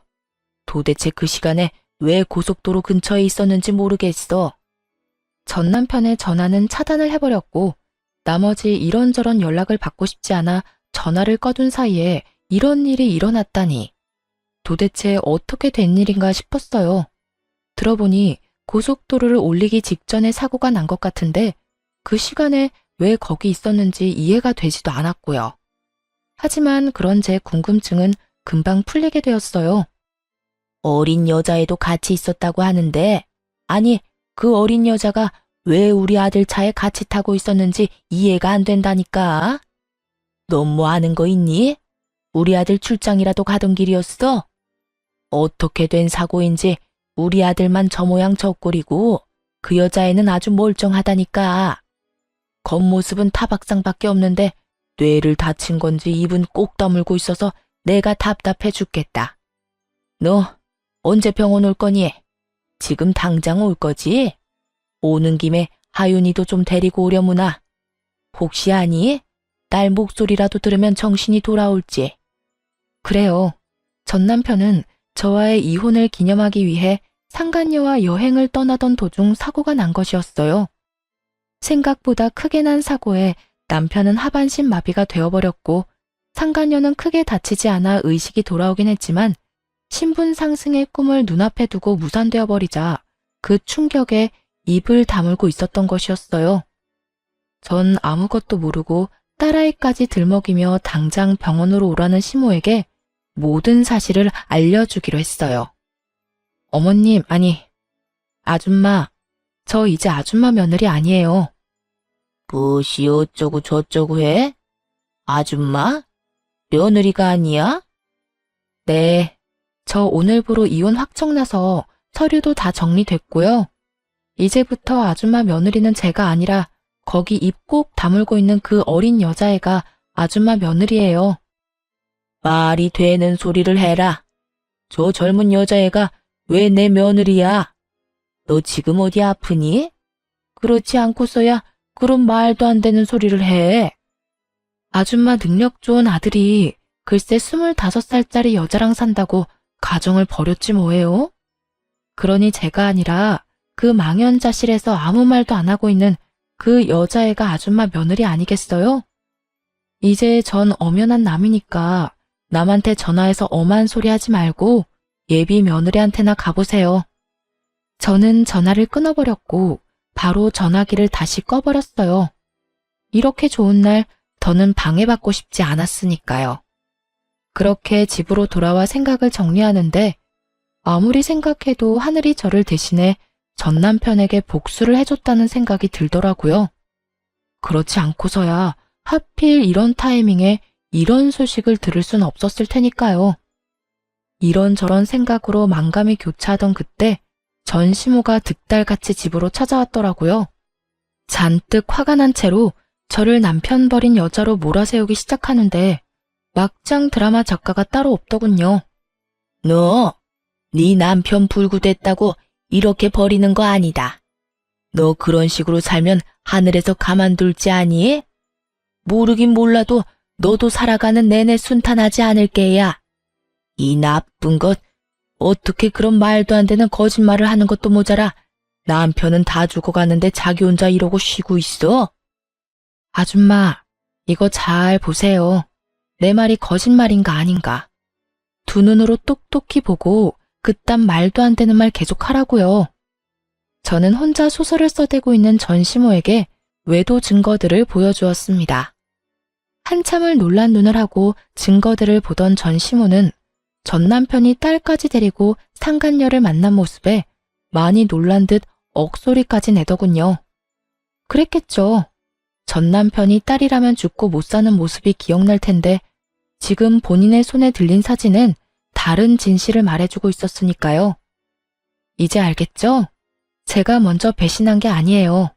도대체 그 시간에 왜 고속도로 근처에 있었는지 모르겠어. 전 남편의 전화는 차단을 해버렸고 나머지 이런저런 연락을 받고 싶지 않아 전화를 꺼둔 사이에 이런 일이 일어났다니. 도대체 어떻게 된 일인가 싶었어요. 들어보니 고속도로를 올리기 직전에 사고가 난 것 같은데 그 시간에 왜 거기 있었는지 이해가 되지도 않았고요. 하지만 그런 제 궁금증은 금방 풀리게 되었어요. 어린 여자애도 같이 있었다고 하는데, 아니, 그 어린 여자가 왜 우리 아들 차에 같이 타고 있었는지 이해가 안 된다니까. 넌 뭐 아는 거 있니? 우리 아들 출장이라도 가던 길이었어? 어떻게 된 사고인지 우리 아들만 저 모양 저 꼴이고 그 여자애는 아주 멀쩡하다니까. 겉모습은 타박상밖에 없는데 뇌를 다친 건지 입은 꼭 다물고 있어서 내가 답답해 죽겠다. 너 언제 병원 올 거니? 지금 당장 올 거지? 오는 김에 하윤이도 좀 데리고 오려무나. 혹시 아니? 딸 목소리라도 들으면 정신이 돌아올지. 그래요. 전 남편은 저와의 이혼을 기념하기 위해 상간녀와 여행을 떠나던 도중 사고가 난 것이었어요. 생각보다 크게 난 사고에 남편은 하반신 마비가 되어버렸고 상간녀는 크게 다치지 않아 의식이 돌아오긴 했지만 신분 상승의 꿈을 눈앞에 두고 무산되어 버리자 그 충격에 입을 다물고 있었던 것이었어요. 전 아무것도 모르고 딸아이까지 들먹이며 당장 병원으로 오라는 시모에게 모든 사실을 알려주기로 했어요. 어머님, 아니, 아줌마, 저 이제 아줌마 며느리 아니에요. 무엇이 어쩌고 저쩌고 해? 아줌마? 며느리가 아니야? 네, 저 오늘부로 이혼 확정나서 서류도 다 정리됐고요. 이제부터 아줌마 며느리는 제가 아니라 거기 입 꼭 다물고 있는 그 어린 여자애가 아줌마 며느리예요. 말이 되는 소리를 해라. 저 젊은 여자애가 왜 내 며느리야? 너 지금 어디 아프니? 그렇지 않고서야 그런 말도 안 되는 소리를 해. 아줌마 능력 좋은 아들이 글쎄 25살짜리 여자랑 산다고 가정을 버렸지 뭐예요? 그러니 제가 아니라 그 망연자실에서 아무 말도 안 하고 있는 그 여자애가 아줌마 며느리 아니겠어요? 이제 전 엄연한 남이니까 남한테 전화해서 엄한 소리 하지 말고 예비 며느리한테나 가보세요. 저는 전화를 끊어버렸고 바로 전화기를 다시 꺼버렸어요. 이렇게 좋은 날 더는 방해받고 싶지 않았으니까요. 그렇게 집으로 돌아와 생각을 정리하는데 아무리 생각해도 하늘이 저를 대신해 전 남편에게 복수를 해줬다는 생각이 들더라고요. 그렇지 않고서야 하필 이런 타이밍에 이런 소식을 들을 순 없었을 테니까요. 이런저런 생각으로 만감이 교차하던 그때 전 시모가 득달같이 집으로 찾아왔더라고요. 잔뜩 화가 난 채로 저를 남편 버린 여자로 몰아세우기 시작하는데 막장 드라마 작가가 따로 없더군요. 너, 네 남편 불구됐다고 이렇게 버리는 거 아니다. 너 그런 식으로 살면 하늘에서 가만둘지 아니? 모르긴 몰라도 너도 살아가는 내내 순탄하지 않을 게야. 이 나쁜 것, 어떻게 그런 말도 안 되는 거짓말을 하는 것도 모자라 남편은 다 죽어가는데 자기 혼자 이러고 쉬고 있어? 아줌마, 이거 잘 보세요. 내 말이 거짓말인가 아닌가. 두 눈으로 똑똑히 보고 그딴 말도 안 되는 말 계속하라고요. 저는 혼자 소설을 써대고 있는 전 시모에게 외도 증거들을 보여주었습니다. 한참을 놀란 눈을 하고 증거들을 보던 전 시모는 전 남편이 딸까지 데리고 상간녀를 만난 모습에 많이 놀란 듯 억소리까지 내더군요. 그랬겠죠. 전 남편이 딸이라면 죽고 못 사는 모습이 기억날 텐데 지금 본인의 손에 들린 사진은 다른 진실을 말해주고 있었으니까요. 이제 알겠죠? 제가 먼저 배신한 게 아니에요.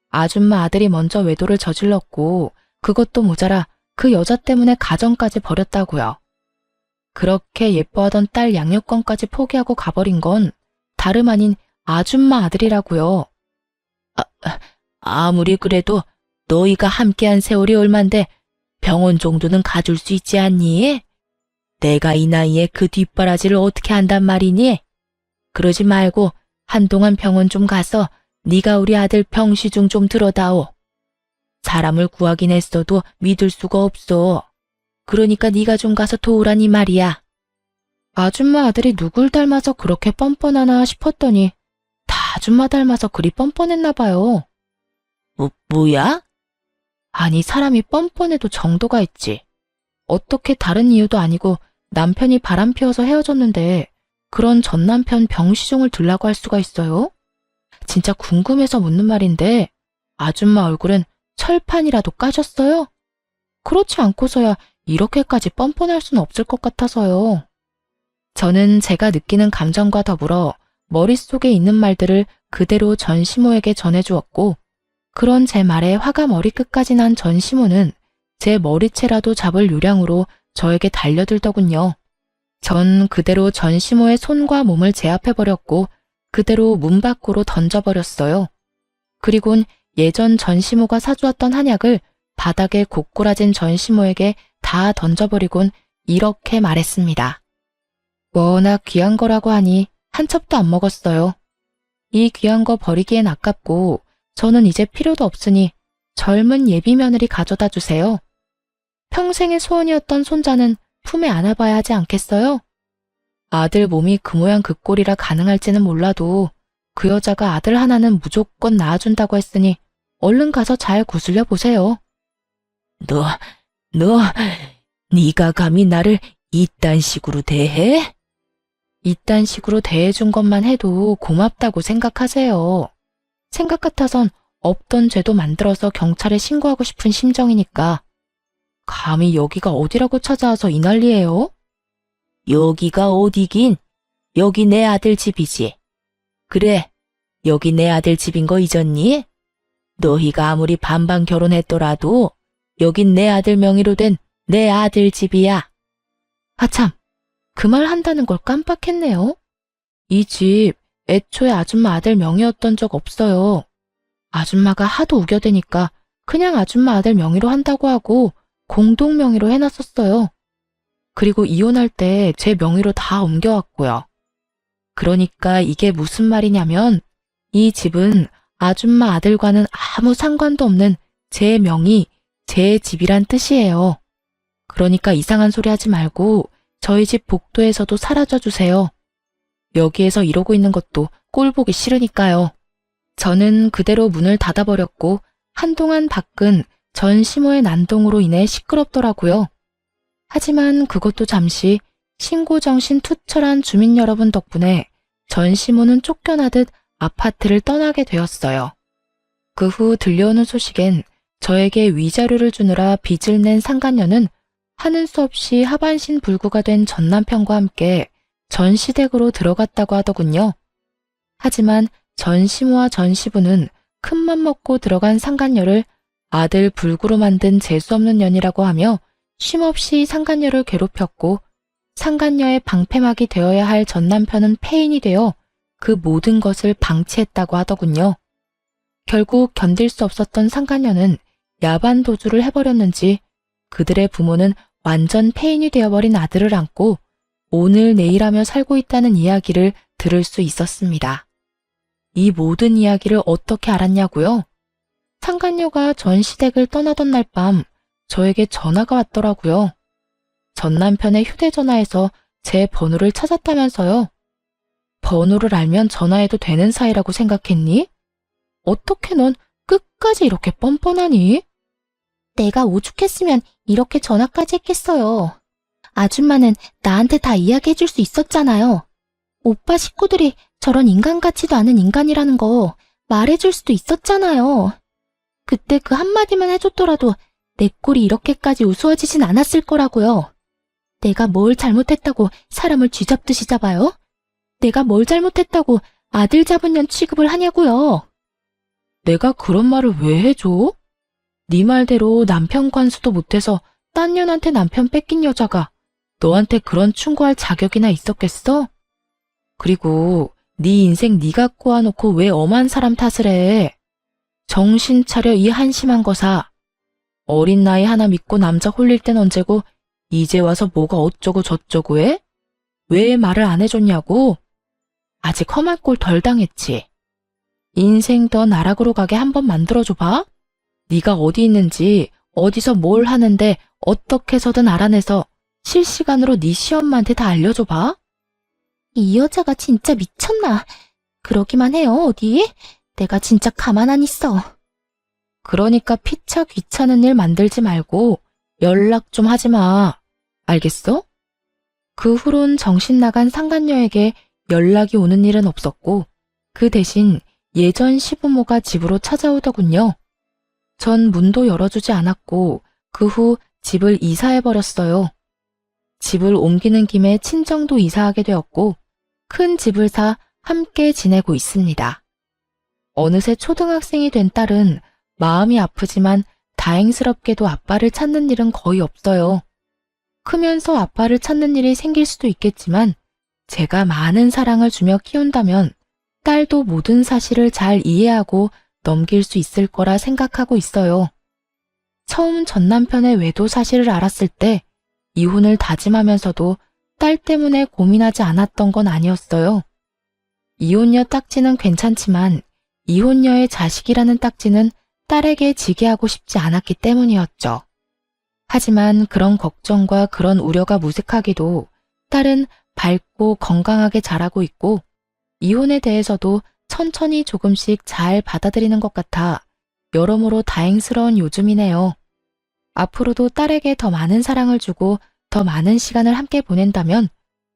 아줌마 아들이 먼저 외도를 저질렀고 그것도 모자라 그 여자 때문에 가정까지 버렸다고요. 그렇게 예뻐하던 딸 양육권까지 포기하고 가버린 건 다름 아닌 아줌마 아들이라고요. 아무리 그래도 너희가 함께한 세월이 얼만데 병원 정도는 가줄 수 있지 않니? 내가 이 나이에 그 뒷바라지를 어떻게 한단 말이니? 그러지 말고 한동안 병원 좀 가서 네가 우리 아들 병시중 좀 들어다오. 사람을 구하긴 했어도 믿을 수가 없어. 그러니까 네가 좀 가서 도우라니 말이야. 아줌마 아들이 누굴 닮아서 그렇게 뻔뻔하나 싶었더니 다 아줌마 닮아서 그리 뻔뻔했나 봐요. 뭐야? 아니 사람이 뻔뻔해도 정도가 있지. 어떻게 다른 이유도 아니고 남편이 바람 피워서 헤어졌는데 그런 전 남편 병시종을 들라고 할 수가 있어요? 진짜 궁금해서 묻는 말인데 아줌마 얼굴은 철판이라도 까셨어요? 그렇지 않고서야 이렇게까지 뻔뻔할 수는 없을 것 같아서요. 저는 제가 느끼는 감정과 더불어 머릿속에 있는 말들을 그대로 전시모에게 전해주었고, 그런 제 말에 화가 머리끝까지 난 전시모는 제 머리채라도 잡을 요량으로 저에게 달려들더군요. 전 그대로 전시모의 손과 몸을 제압해버렸고 그대로 문 밖으로 던져버렸어요. 그리곤 예전 전시모가 사주었던 한약을 바닥에 고꾸라진 전시모에게 다 던져버리곤 이렇게 말했습니다. 워낙 귀한 거라고 하니 한 첩도 안 먹었어요. 이 귀한 거 버리기엔 아깝고 저는 이제 필요도 없으니 젊은 예비 며느리 가져다 주세요. 평생의 소원이었던 손자는 품에 안아봐야 하지 않겠어요? 아들 몸이 그 모양 그 꼴이라 가능할지는 몰라도 그 여자가 아들 하나는 무조건 낳아준다고 했으니 얼른 가서 잘 구슬려 보세요. 네가 감히 나를 이딴 식으로 대해? 이딴 식으로 대해준 것만 해도 고맙다고 생각하세요. 생각 같아선 없던 죄도 만들어서 경찰에 신고하고 싶은 심정이니까. 감히 여기가 어디라고 찾아와서 이 난리예요? 여기가 어디긴? 여기 내 아들 집이지. 그래, 여기 내 아들 집인 거 잊었니? 너희가 아무리 반반 결혼했더라도 여긴 내 아들 명의로 된 내 아들 집이야. 아참, 그 말 한다는 걸 깜빡했네요. 이 집 애초에 아줌마 아들 명의였던 적 없어요. 아줌마가 하도 우겨대니까 그냥 아줌마 아들 명의로 한다고 하고 공동 명의로 해놨었어요. 그리고 이혼할 때 제 명의로 다 옮겨왔고요. 그러니까 이게 무슨 말이냐면 이 집은 아줌마 아들과는 아무 상관도 없는 제 명의, 제 집이란 뜻이에요. 그러니까 이상한 소리 하지 말고 저희 집 복도에서도 사라져 주세요. 여기에서 이러고 있는 것도 꼴 보기 싫으니까요. 저는 그대로 문을 닫아버렸고 한동안 밖은 전시모의 난동으로 인해 시끄럽더라고요. 하지만 그것도 잠시 신고정신 투철한 주민 여러분 덕분에 전시모는 쫓겨나듯 아파트를 떠나게 되었어요. 그 후 들려오는 소식엔 저에게 위자료를 주느라 빚을 낸 상간녀는 하는 수 없이 하반신 불구가 된 전남편과 함께 전시댁으로 들어갔다고 하더군요. 하지만 전시모와 전시부는 큰맘 먹고 들어간 상간녀를 아들 불구로 만든 재수없는 년이라고 하며 쉼없이 상간녀를 괴롭혔고 상간녀의 방패막이 되어야 할 전남편은 폐인이 되어 그 모든 것을 방치했다고 하더군요. 결국 견딜 수 없었던 상간녀는 야반 도주를 해버렸는지 그들의 부모는 완전 폐인이 되어버린 아들을 안고 오늘 내일 하며 살고 있다는 이야기를 들을 수 있었습니다. 이 모든 이야기를 어떻게 알았냐고요? 상간녀가 전시댁을 떠나던 날 밤 저에게 전화가 왔더라고요. 전 남편의 휴대전화에서 제 번호를 찾았다면서요. 번호를 알면 전화해도 되는 사이라고 생각했니? 어떻게 넌 끝까지 이렇게 뻔뻔하니? 내가 오죽했으면 이렇게 전화까지 했겠어요. 아줌마는 나한테 다 이야기해줄 수 있었잖아요. 오빠 식구들이 저런 인간 같지도 않은 인간이라는 거 말해줄 수도 있었잖아요. 그때 그 한마디만 해줬더라도 내 꼴이 이렇게까지 우스워지진 않았을 거라고요. 내가 뭘 잘못했다고 사람을 쥐잡듯이 잡아요? 내가 뭘 잘못했다고 아들 잡은 년 취급을 하냐고요. 내가 그런 말을 왜 해줘? 네 말대로 남편 관수도 못해서 딴 년한테 남편 뺏긴 여자가 너한테 그런 충고할 자격이나 있었겠어? 그리고 네 인생 네가 꼬아놓고 왜 엄한 사람 탓을 해? 정신 차려 이 한심한 거사. 어린 나이 하나 믿고 남자 홀릴 땐 언제고 이제 와서 뭐가 어쩌고 저쩌고 해? 왜 말을 안 해줬냐고? 아직 험한 꼴 덜 당했지. 인생 더 나락으로 가게 한번 만들어줘봐. 네가 어디 있는지 어디서 뭘 하는데 어떻게 해서든 알아내서 실시간으로 네 시엄마한테 다 알려줘봐. 이 여자가 진짜 미쳤나? 그러기만 해요, 어디? 내가 진짜 가만 안 있어. 그러니까 피차 귀찮은 일 만들지 말고 연락 좀 하지 마. 알겠어? 그 후론 정신 나간 상간녀에게 연락이 오는 일은 없었고 그 대신 예전 시부모가 집으로 찾아오더군요. 전 문도 열어주지 않았고 그 후 집을 이사해버렸어요. 집을 옮기는 김에 친정도 이사하게 되었고 큰 집을 사 함께 지내고 있습니다. 어느새 초등학생이 된 딸은 마음이 아프지만 다행스럽게도 아빠를 찾는 일은 거의 없어요. 크면서 아빠를 찾는 일이 생길 수도 있겠지만 제가 많은 사랑을 주며 키운다면 딸도 모든 사실을 잘 이해하고 넘길 수 있을 거라 생각하고 있어요. 처음 전 남편의 외도 사실을 알았을 때 이혼을 다짐하면서도 딸 때문에 고민하지 않았던 건 아니었어요. 이혼녀 딱지는 괜찮지만 이혼녀의 자식이라는 딱지는 딸에게 지게 하고 싶지 않았기 때문이었죠. 하지만 그런 걱정과 그런 우려가 무색하게도 딸은 밝고 건강하게 자라고 있고 이혼에 대해서도 천천히 조금씩 잘 받아들이는 것 같아 여러모로 다행스러운 요즘이네요. 앞으로도 딸에게 더 많은 사랑을 주고 더 많은 시간을 함께 보낸다면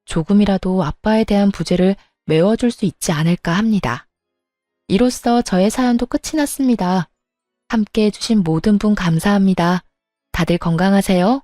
조금이라도 아빠에 대한 부재를 메워줄 수 있지 않을까 합니다. 이로써 저의 사연도 끝이 났습니다. 함께 해주신 모든 분 감사합니다. 다들 건강하세요.